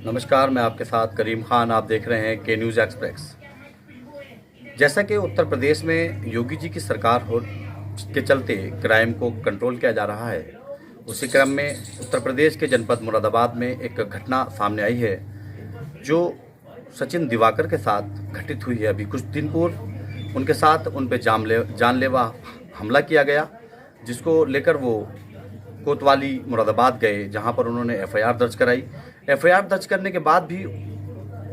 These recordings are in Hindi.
नमस्कार, मैं आपके साथ करीम खान। आप देख रहे हैं के न्यूज़ एक्सप्रेस। जैसा कि उत्तर प्रदेश में योगी जी की सरकार हो के चलते क्राइम को कंट्रोल किया जा रहा है, उसी क्रम में उत्तर प्रदेश के जनपद मुरादाबाद में एक घटना सामने आई है जो सचिन दिवाकर के साथ घटित हुई है। अभी कुछ दिन पूर्व उनके साथ उन पे जानलेवा हमला किया गया, जिसको लेकर वो कोतवाली मुरादाबाद गए, जहां पर उन्होंने एफआईआर दर्ज कराई। एफआईआर दर्ज करने के बाद भी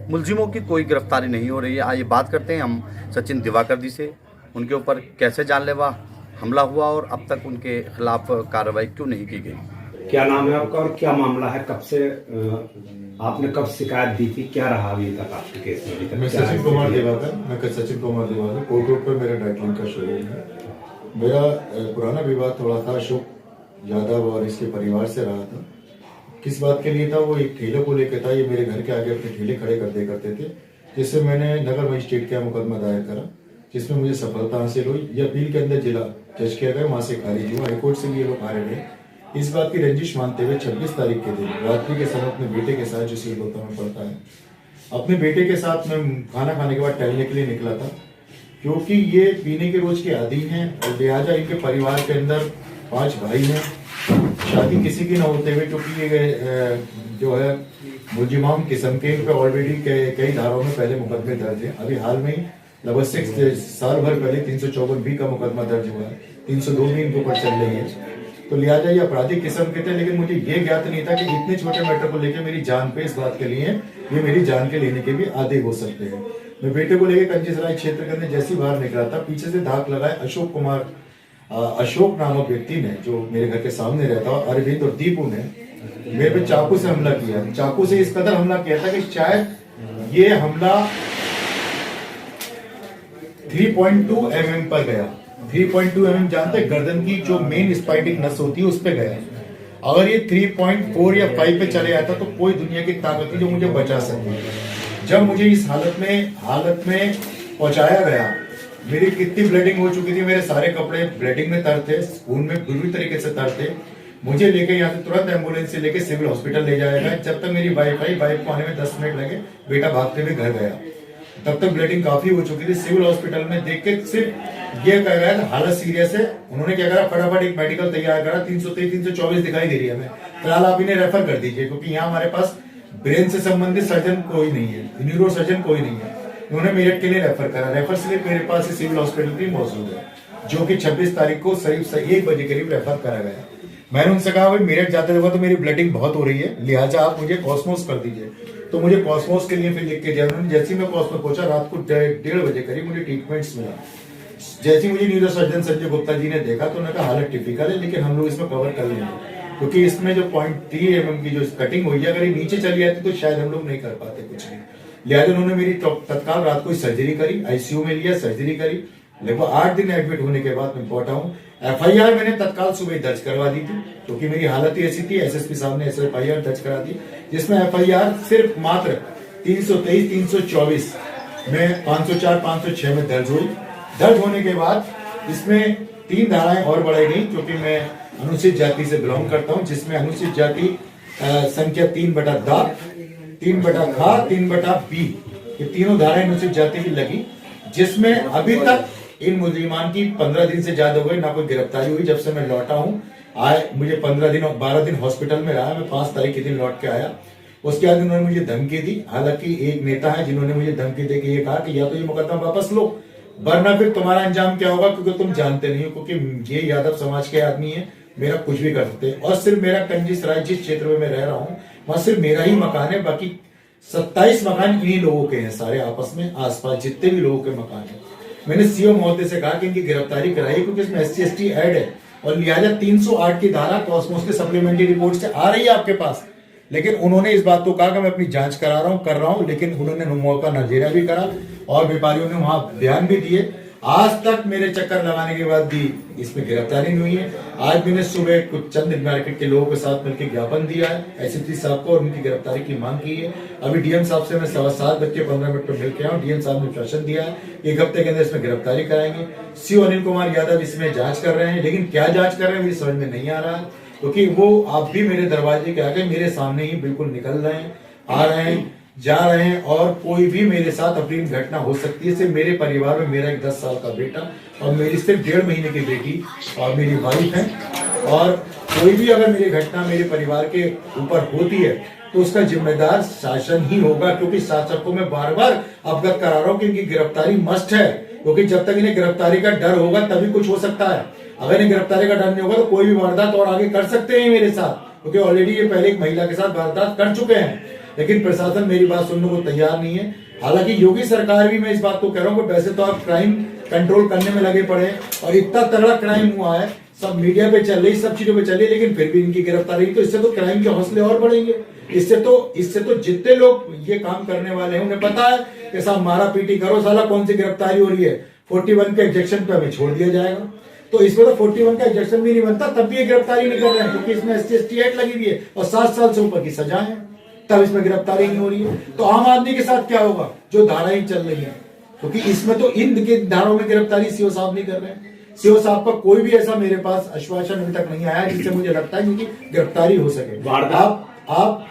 मुलजिमों की कोई गिरफ्तारी नहीं हो रही है। आइए बात करते हैं हम सचिन दिवाकर जी से, उनके ऊपर कैसे जानलेवा हमला हुआ और अब तक उनके खिलाफ कार्रवाई क्यों नहीं की गई। क्या नाम है आपका और क्या मामला है? कब से आपने कब शिकायत दी थी? क्या रहा अभी तक आपके केस में? मैं सचिन कुमार दिवाकर कोर्ट रोड पर मेरा ड्राई क्लीन का शोरूम है। मेरा पुराना विवाद थोड़ा था अशोक यादव और इसके परिवार से रहा था। किस बात के लिए था? वो एक ठेले को लेकर था। ये मेरे घर के आगे अपने ठेले खड़े कर दे करते थे, जिससे मैंने नगर मजिस्ट्रेट का मुकदमा दायर करा, जिसमें मुझे सफलता हासिल हुई। यह अपील के अंदर जिला जज किया गया, वहां से खारिज हुआ। हाईकोर्ट से भी ये लोग हारे रहे। इस बात की रंजिश मानते हुए 26 तारीख के दिन रात्रि के समय अपने बेटे के साथ, जो सील होता में पड़ता है, अपने बेटे के साथ मैं खाना खाने के बाद टहलने के लिए निकला था। क्योंकि ये पीने के रोज के आदी हैं और लिहाजा इनके परिवार के अंदर 5 भाई हैं, शादी किसी की न होते हुए, क्योंकि ये जो है मुलजिमान किस्म के, इन पे ऑलरेडी कई धाराओं में पहले मुकदमे दर्ज है। अभी हाल में लगभग 6 साल भर पहले 354 भी का मुकदमा दर्ज हुआ है, 302 भी इनके ऊपर चल रही है। तो लिहाजा ये आपराधिक किस्म के थे। लेकिन मुझे ये ज्ञात नहीं था कि इतने छोटे मैटर को लेकर मेरी जान पे, इस बात के लिए ये मेरी जान के लेने के भी आदि हो सकते हैं। मैं बेटे को लेकर कंजीसराय क्षेत्र के अंदर जैसी बाहर निकला था, पीछे से धाक लगाए अशोक नामक व्यक्ति ने, जो मेरे घर के सामने रहता है, अरविंद और दीपू ने मेरे पे चाकू से हमला किया। चाकू से इस कदर हमला किया था कि शायद ये हमला 3.2 mm पर गया। 3.2 mm जानते हैं, गर्दन की जो मेन स्पाइटिक नस होती है उस पे गया। अगर ये 3.4 या 5 पे चले जाता तो कोई दुनिया की ताकत थी जो मुझे बचा सकती। जब मुझे इस हालत में पहुंचाया गया, मेरी कितनी ब्लीडिंग हो चुकी थी, मेरे सारे कपड़े ब्लीडिंग में तर थे, खून में बुरी तरीके से तर थे। मुझे लेके यहाँ से तुरंत एम्बुलेंस से लेके सिविल हॉस्पिटल ले जाया गया। जब तक मेरी वाइफ आई, वाइफ को आने में 10 मिनट लगे, बेटा भागते हुए घर गया। तब तक ब्लीडिंग काफी हो चुकी थी। सिविल हॉस्पिटल में देख के सिर्फ ये कह गया हालत सीरियस है। उन्होंने क्या करा, फटाफट एक मेडिकल तैयार करा। 323 324 दिखाई दे रही है। हमें फिलहाल आप इन्हें रेफर कर दीजिए, क्योंकि यहाँ हमारे पास ब्रेन से संबंधित सर्जन कोई नहीं है, न्यूरो सर्जन कोई नहीं है। उन्होंने मेरठ के लिए रेफर करा। रेफर स्लिप मेरे पास सिविल हॉस्पिटल की मौजूद है, जो कि 26 तारीख को करीब 1 बजे करीब रेफर करा गया। मैंने उनसे कहा, भाई मेरठ जाते हुए तो मेरी ब्लीडिंग बहुत हो रही है, लिहाजा आप मुझे कॉस्मोस कर दीजिए। तो मुझे कॉस्मोस के लिए फिर लिख के दिया उन्होंने। जैसे ही मैं कॉस्मोस पहुंचा, रात को 1:30 बजे करीब मुझे ट्रीटमेंट्स मिला। जैसे मुझे न्यूरो सर्जन संजय गुप्ता जी ने देखा तो उन्होंने कहा हालत टिपिकल है, लेकिन हम लोग इसमें कवर कर लेंगे, क्योंकि इसमें जो 0.3 mm की जो कटिंग हुई है, अगर ये नीचे चली जाती तो शायद हम लोग नहीं कर पाते कुछ भी। लिहाजा उन्होंने मेरी तत्काल रात को सर्जरी करी, आईसीयू में लिया, सर्जरी करी। लगभग 8 दिन एडमिट होने के बाद मैं पहुंचा हूँ। एफआईआर मैंने तत्काल सुबह दर्ज करवा दी थी, क्योंकि मेरी हालत ही ऐसी थी। एसएसपी साहब ने एफआईआर दर्ज करा दी, जिसमें एफआईआर सिर्फ मात्र 323 324 में 504 506 में दर्ज हुई। दर्ज होने के बाद इसमें 3 धाराएं और बढ़ाई गई, क्योंकि मैं अनुसूचित जाति से बिलोंग करता हूं, जिसमें अनुसूचित जाति संख्या 3/द, 3/ख, 3/बी, ये तीनों धाराएं अनुसूचित जाति की लगी, जिसमें अभी तक इन मुजरिमान की 15 दिन से ज्यादा हो गए, ना कोई गिरफ्तारी हुई। जब से मैं लौटा हूँ, मुझे 12 दिन हॉस्पिटल में रहा। मैं 5 तारीख के दिन लौट के आया। उसके बाद उन्होंने मुझे धमकी दी। हालांकि एक नेता है जिन्होंने मुझे धमकी देकर ये कहा कि या तो ये मुकदमा वापस लो, वरना फिर तुम्हारा अंजाम क्या होगा, क्योंकि तुम जानते नहीं हो, क्योंकि ये यादव समाज के आदमी है, मेरा कुछ भी कर सकते हैं। और सिर्फ मेरा कंजीसराय जिस क्षेत्र में मैं रह रहा हूँ, वहां सिर्फ मेरा ही मकान है, बाकी 27 मकान इन्हीं लोगों के हैं, सारे आपस में आसपास जितने भी लोगों के मकान है। मैंने सीओ महोदय से कहा कि इनकी गिरफ्तारी कराई, क्योंकि इसमें SC ST ऐड है, और लिहाजा 308 की धारा कॉस्मोस के सप्लीमेंट्री रिपोर्ट से आ रही है आपके पास। लेकिन उन्होंने इस बात को कहा कि मैं अपनी जांच कर रहा हूं, लेकिन उन्होंने मौका नजेरा भी करा और व्यापारियों ने वहां बयान भी दिए। आज तक मेरे चक्कर लगाने के बाद भी इसमें गिरफ्तारी नहीं हुई है। आज मैंने सुबह कुछ चंद मार्केट के लोगों के साथ मिलकर ज्ञापन दिया है एसएसपी साहब को और उनकी गिरफ्तारी की मांग की है। अभी डीएम साहब से मैं 7:15 पर मिल के आया हूँ। डीएम साहब ने प्रश्न दिया है 1 हफ्ते के अंदर इसमें गिरफ्तारी कराएंगे। सीओ अनिल कुमार यादव इसमें जांच कर रहे हैं, लेकिन क्या जांच कर रहे हैं मुझे समझ में नहीं आ रहा है, क्योंकि वो आप भी मेरे दरवाजे के आगे मेरे सामने ही बिल्कुल निकल रहे हैं। आ रहे हैं, जा रहे हैं, और कोई भी मेरे साथ अप्रिय घटना हो सकती है। सिर्फ मेरे परिवार में मेरा एक 10 साल का बेटा और मेरी सिर्फ 1.5 महीने की बेटी और मेरी वाइफ है, और कोई भी अगर मेरी घटना मेरे परिवार के ऊपर होती है तो उसका जिम्मेदार शासन ही होगा, क्योंकि शासक को मैं बार बार अवगत करा रहा हूँ कि इनकी गिरफ्तारी मस्ट है, क्योंकि जब तक इन्हें गिरफ्तारी का डर होगा तभी कुछ हो सकता है। अगर इन्हें गिरफ्तारी का डर नहीं होगा तो कोई भी वारदात और आगे कर सकते हैं मेरे साथ, क्योंकि ऑलरेडी ये पहले एक महिला के साथ वारदात कर चुके हैं। लेकिन प्रशासन मेरी बात सुनने को तैयार नहीं है। हालांकि योगी सरकार भी, मैं इस बात को कह रहा हूँ कि वैसे तो आप क्राइम कंट्रोल करने में लगे पड़े हैं और इतना तगड़ा क्राइम हुआ है, सब मीडिया पे चल रही, सब चीजों पे चल रही, लेकिन फिर भी इनकी गिरफ्तारी, तो इससे तो क्राइम के हौसले और बढ़ेंगे। इससे तो जितने लोग ये काम करने वाले हैं उन्हें पता है कि साहब मारा पीटी करो, साला कौन सी गिरफ्तारी हो रही है, 41 के एग्जेक्शन पे हमें छोड़ दिया जाएगा। तो इसमें तो 41 का एग्जेक्शन भी नहीं बनता, तब भी ये गिरफ्तारी नहीं कर रहे हैं, क्योंकि इसमें SC/ST एक्ट लगी हुई है और 7 साल से ऊपर की सजा है, तब इसमें गिरफ्तारी नहीं हो रही है। तो आम आदमी के साथ क्या होगा, जो धाराएं चल रही है, क्योंकि इसमें तो इन धाराओं में गिरफ्तारी सीओ साहब नहीं कर रहे हैं। सीओ साहब का कोई भी ऐसा मेरे पास आश्वासन अभी तक नहीं आया जिससे मुझे लगता है कि गिरफ्तारी हो सके। आप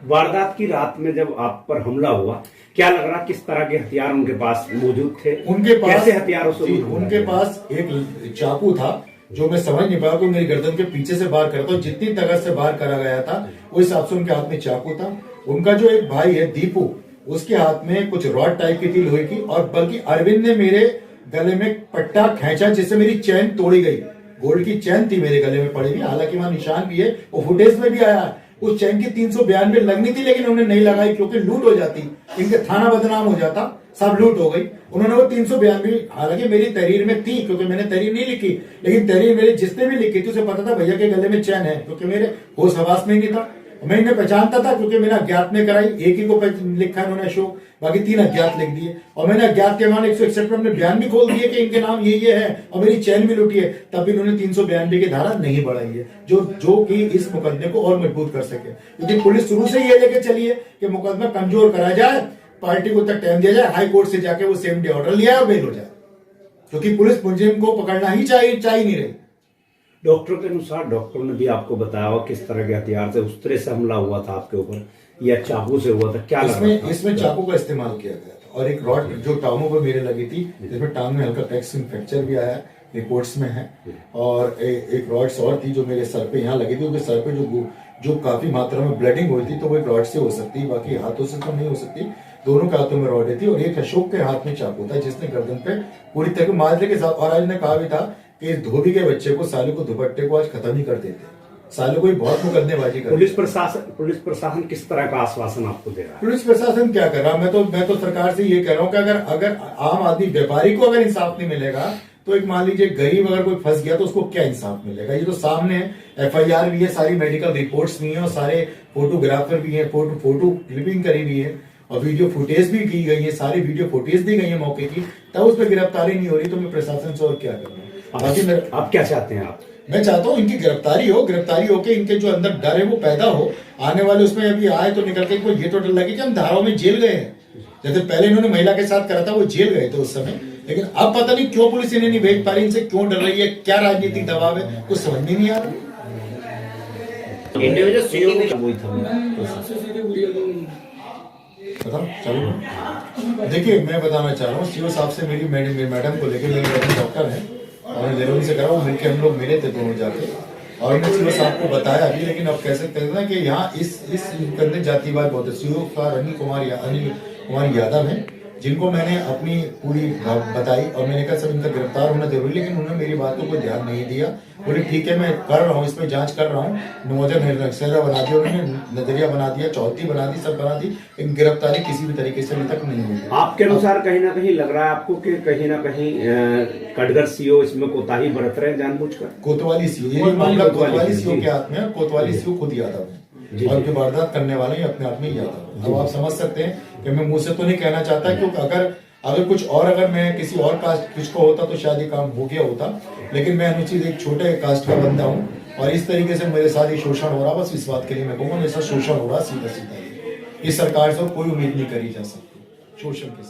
वारदात की रात में जब आप पर हमला हुआ, क्या लग रहा किस तरह के हथियार उनके पास मौजूद थे? उनके पास कैसे हथियारों से उनके पास एक चाकू था जो मैं समझ नहीं पाया कि मेरी गर्दन के पीछे से बाहर करता हूँ, जितनी ताकत से बाहर करा गया था उस हिसाब से उनके हाथ में चाकू था। उनका जो एक भाई है दीपू, उसके हाथ में कुछ रॉड टाइप की थी लोहे की, और बल्कि अरविंद ने मेरे गले में पट्टा खींचा जिससे मेरी चैन तोड़ी गई। गोल्ड की चैन थी मेरे गले में पड़ी हुई, हालांकि वहां निशान भी है, वो फुटेज में भी आया है। उस चैन की 392 लगनी थी, लेकिन उन्होंने नहीं लगाई क्योंकि लूट हो जाती, इनके थाना बदनाम हो जाता, सब लूट हो गई। उन्होंने वो 392, हालांकि मेरी तहरीर में थी, क्योंकि मैंने तहरीर नहीं लिखी, लेकिन तहरीर मेरी जिसने भी लिखी थी उसे पता था भैया के गले में चैन है, क्योंकि मेरे होश हवास में ही नहीं था। मैं इन्हें पहचानता था क्योंकि मैंने अज्ञात में कराई, एक ही को लिखा इन्होंने अशोक, बाकी 3 अज्ञात लिख दिए, और मैंने अज्ञात के मान 161 में अपने बयान भी खोल दिए कि इनके नाम ये है, और मेरी चैन भी लूटी है। तब भी इन्होंने 392 की धारा नहीं बढ़ाई है, जो कि इस मुकदमे को और मजबूत कर सके, क्योंकि पुलिस शुरू से ये लेके चली है कि मुकदमा कमजोर करा जाए, पार्टी को तक टाइम दिया जाए, हाई कोर्ट से जाके वो सेम डे ऑर्डर लिया और बेल हो जाए, क्योंकि पुलिस मुलजिम को पकड़ना ही चाहिए नहीं रही। डॉक्टर के अनुसार, डॉक्टर ने भी आपको बताया हो किस तरह के हथियार से उस तरह से हमला हुआ था आपके ऊपर, या चाकू से हुआ था, क्या इसमें चाकू का इस्तेमाल किया गया था, और एक रॉड जो टांगों पर मेरे लगी थी, जिसमें टांग में हल्का फ्रैक्चर भी आया, रिपोर्ट्स में है, और एक रॉड्स और थी जो मेरे सर पे यहाँ लगी थी, क्योंकि सर पे जो काफी मात्रा में ब्लडिंग हुई थी, तो वो एक रॉड से हो सकती है, बाकी हाथों से तो नहीं हो सकती। दोनों के हाथों में रॉड थी, और एक अशोक के हाथ में चाकू था जिसने गर्दन पे पूरी तरह माजरे के साथ, और आज ने कहा भी था कि इस धोबी के बच्चे को, साले को, दुपट्टे को आज खत्म ही कर देते, साले को ही बहुत मुकदमेबाजी कर। पुलिस प्रशासन किस तरह का आश्वासन आपको दे रहा है? पुलिस प्रशासन क्या कर रहा है? मैं तो सरकार से ये कह रहा हूँ कि अगर आम आदमी व्यापारी को अगर इंसाफ नहीं मिलेगा, तो एक मान लीजिए गरीब अगर कोई फंस गया तो उसको क्या इंसाफ मिलेगा? ये तो सामने है, FIR भी है, सारी मेडिकल रिपोर्ट्स भी है, और सारे फोटोग्राफर भी है, फोटो क्लिपिंग करी हुई है, और वीडियो फुटेज भी की गई है, सारी वीडियो फुटेज दी गई है मौके की, तब उस पर गिरफ्तारी नहीं हो रही, तो मैं प्रशासन से और क्या करूँ? आप क्या चाहते हैं? मैं चाहता हूँ इनकी गिरफ्तारी होके इनके जो अंदर डर है वो पैदा हो, आने वाले उसमें अभी आए तो निकल के इनको ये तो डर लगे कि हम धाराओं में जेल गए हैं। जैसे पहले इन्होंने महिला के साथ करा था, वो जेल गए थे उस समय, लेकिन अब पता नहीं क्यों पुलिस इन्हें नहीं भेज पा रही, इनसे क्यों डर रही है, क्या राजनीतिक दबाव है, कुछ समझ में नहीं आ रहा। चलो देखिए, मैं बताना चाह रहा हूँ, सीओ साहब से मेरी मैडम को लेकर, मेरे डॉक्टर है और लेवल से करा, वो मिलकर हम लोग मिले थे दोनों जाके, और हमने सीओ साहब को बताया अभी, लेकिन अब कैसे कहते हैं कि यहाँ इस अंदर जातिवाद बहुत है। सीओ का अनिल कुमार यादव है, जिनको मैंने अपनी पूरी बताई, और मैंने कहा सर इनका गिरफ्तार होना जरूरी, लेकिन उन्होंने मेरी बात को कोई ध्यान नहीं दिया। बोले ठीक है मैं कर रहा हूँ, इसमें जांच कर रहा हूँ, नमोजा बना दिया उन्होंने, नजरिया बना दिया, चौथी बना दी, सब बना दी, लेकिन गिरफ्तारी किसी भी तरीके से अभी तक नहीं हुई। आपके अनुसार कहीं ना कहीं लग रहा है आपको कि कहीं ना कहीं कटघर सीओ इसमें कोताही बरत रहे हैं जानबूझकर? कोतवाली सीओ, ये मामला कोतवाली सीओ के हाथ में है, कोतवाली सीओ खुद यादव है, और जो वारदात करने वाले हैं अपने आप में यादव है। अब आप समझ सकते हैं कि मैं मुंह से तो नहीं कहना चाहता, क्योंकि अगर कुछ और, अगर मैं किसी और कास्ट किसको होता तो शायद ये काम हो गया होता, लेकिन मैं अनुचित एक छोटे कास्ट का बंदा हूँ, और इस तरीके से मेरे साथ ये शोषण हो रहा, बस इस बात के लिए मैं कहूँगा मेरे साथ शोषण हो रहा सीधा। इस सरकार से कोई उम्मीद नहीं करी जा सकती शोषण के।